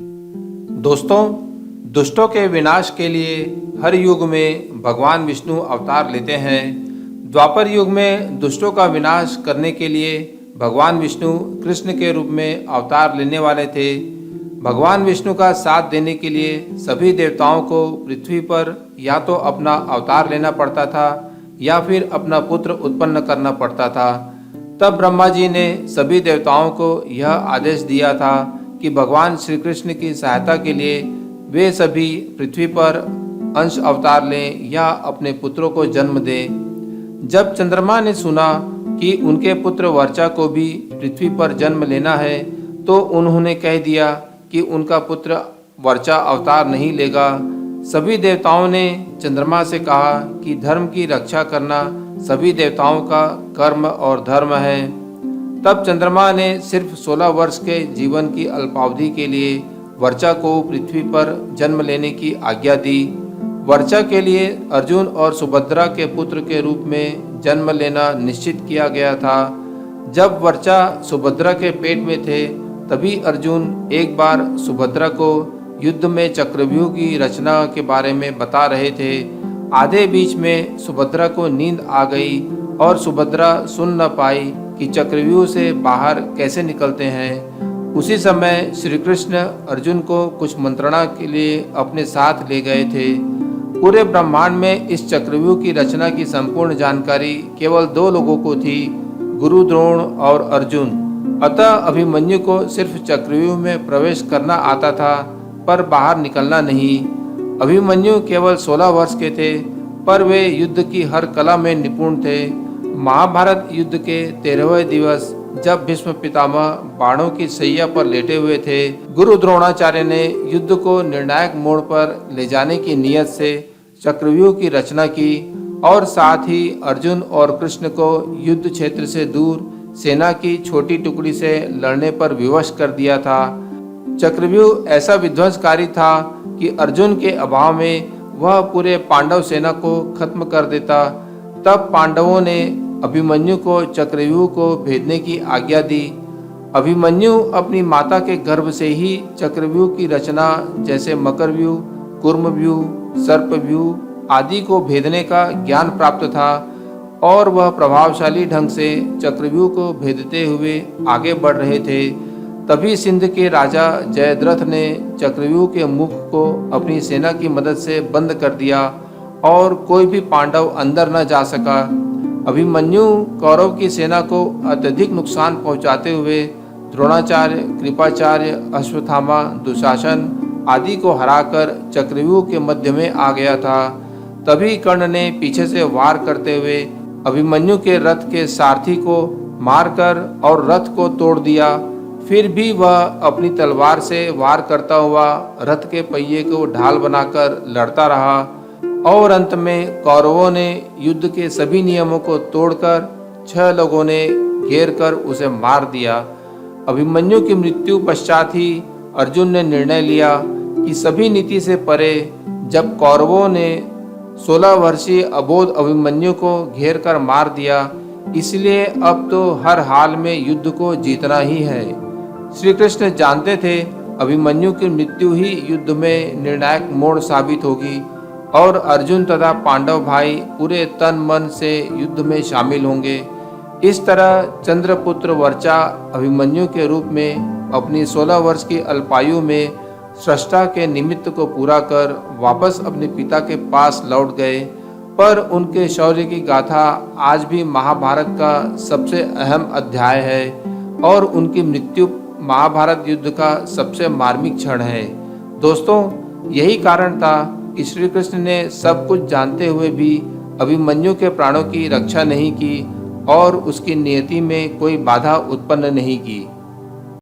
दोस्तों, दुष्टों के विनाश के लिए हर युग में भगवान विष्णु अवतार लेते हैं। द्वापर युग में दुष्टों का विनाश करने के लिए भगवान विष्णु कृष्ण के रूप में अवतार लेने वाले थे। भगवान विष्णु का साथ देने के लिए सभी देवताओं को पृथ्वी पर या तो अपना अवतार लेना पड़ता था या फिर अपना पुत्र उत्पन्न करना पड़ता था। तब ब्रह्मा जी ने सभी देवताओं को यह आदेश दिया था कि भगवान श्री कृष्ण की सहायता के लिए वे सभी पृथ्वी पर अंश अवतार लें या अपने पुत्रों को जन्म दें। जब चंद्रमा ने सुना कि उनके पुत्र वर्चा को भी पृथ्वी पर जन्म लेना है, तो उन्होंने कह दिया कि उनका पुत्र वर्चा अवतार नहीं लेगा। सभी देवताओं ने चंद्रमा से कहा कि धर्म की रक्षा करना सभी देवताओं का कर्म और धर्म है। तब चंद्रमा ने सिर्फ 16 वर्ष के जीवन की अल्पावधि के लिए वर्चा को पृथ्वी पर जन्म लेने की आज्ञा दी। वर्चा के लिए अर्जुन और सुभद्रा के पुत्र के रूप में जन्म लेना निश्चित किया गया था। जब वर्चा सुभद्रा के पेट में थे, तभी अर्जुन एक बार सुभद्रा को युद्ध में चक्रव्यूह की रचना के बारे में बता रहे थे। आधे बीच में सुभद्रा को नींद आ गई और सुभद्रा सुन न पाई कि चक्रव्यूह से बाहर कैसे निकलते हैं। उसी समय श्री कृष्ण अर्जुन को कुछ मंत्रणा के लिए अपने साथ ले गए थे। पूरे ब्रह्मांड में इस चक्रव्यूह की रचना की संपूर्ण जानकारी केवल 2 लोगों को थी, गुरु द्रोण और अर्जुन। अतः अभिमन्यु को सिर्फ चक्रव्यूह में प्रवेश करना आता था, पर बाहर निकलना नहीं। अभिमन्यु केवल 16 वर्ष के थे, पर वे युद्ध की हर कला में निपुण थे। महाभारत युद्ध के 13वें दिवस जब भीष्म पितामह बाणों की सैया पर लेटे हुए थे, गुरु द्रोणाचार्य ने युद्ध को निर्णायक मोड़ पर ले जाने की नियत से चक्रव्यूह की रचना की और साथ ही अर्जुन और कृष्ण को युद्ध क्षेत्र से दूर सेना की छोटी टुकड़ी से लड़ने पर विवश कर दिया था। चक्रव्यूह ऐसा विध्वंसकारी था कि अर्जुन के अभाव में वह पूरे पांडव सेना को खत्म कर देता। तब पांडवों ने अभिमन्यु को चक्रव्यूह को भेदने की आज्ञा दी। अभिमन्यु अपनी माता के गर्भ से ही चक्रव्यूह की रचना जैसे मकरव्यूह, कूर्मव्यूह, सर्पव्यूह आदि को भेदने का ज्ञान प्राप्त था और वह प्रभावशाली ढंग से चक्रव्यूह को भेदते हुए आगे बढ़ रहे थे। तभी सिंध के राजा जयद्रथ ने चक्रव्यूह के मुख को अपनी सेना की मदद से बंद कर दिया और कोई भी पांडव अंदर न जा सका। अभिमन्यु कौरव की सेना को अत्यधिक नुकसान पहुंचाते हुए द्रोणाचार्य, कृपाचार्य, अश्वत्थामा, दुशासन आदि को हराकर चक्रव्यूह के मध्य में आ गया था। तभी कर्ण ने पीछे से वार करते हुए अभिमन्यु के रथ के सारथी को मारकर और रथ को तोड़ दिया। फिर भी वह अपनी तलवार से वार करता हुआ रथ के पहिए को ढाल बनाकर लड़ता रहा और अंत में कौरवों ने युद्ध के सभी नियमों को तोड़कर 6 लोगों ने घेर कर उसे मार दिया। अभिमन्यु की मृत्यु पश्चात ही अर्जुन ने निर्णय लिया कि सभी नीति से परे जब कौरवों ने 16 वर्षीय अबोध अभिमन्यु को घेर कर मार दिया, इसलिए अब तो हर हाल में युद्ध को जीतना ही है। श्री कृष्ण जानते थे अभिमन्यु की मृत्यु ही युद्ध में निर्णायक मोड़ साबित होगी और अर्जुन तथा पांडव भाई पूरे तन मन से युद्ध में शामिल होंगे। इस तरह चंद्रपुत्र वर्चा अभिमन्यु के रूप में अपनी 16 वर्ष की अल्पायु में सृष्टा के निमित्त को पूरा कर वापस अपने पिता के पास लौट गए। पर उनके शौर्य की गाथा आज भी महाभारत का सबसे अहम अध्याय है और उनकी मृत्यु महाभारत युद्ध का सबसे मार्मिक क्षण है। दोस्तों, यही कारण था कि श्री कृष्ण ने सब कुछ जानते हुए भी अभिमन्यु के प्राणों की रक्षा नहीं की और उसकी नियति में कोई बाधा उत्पन्न नहीं की।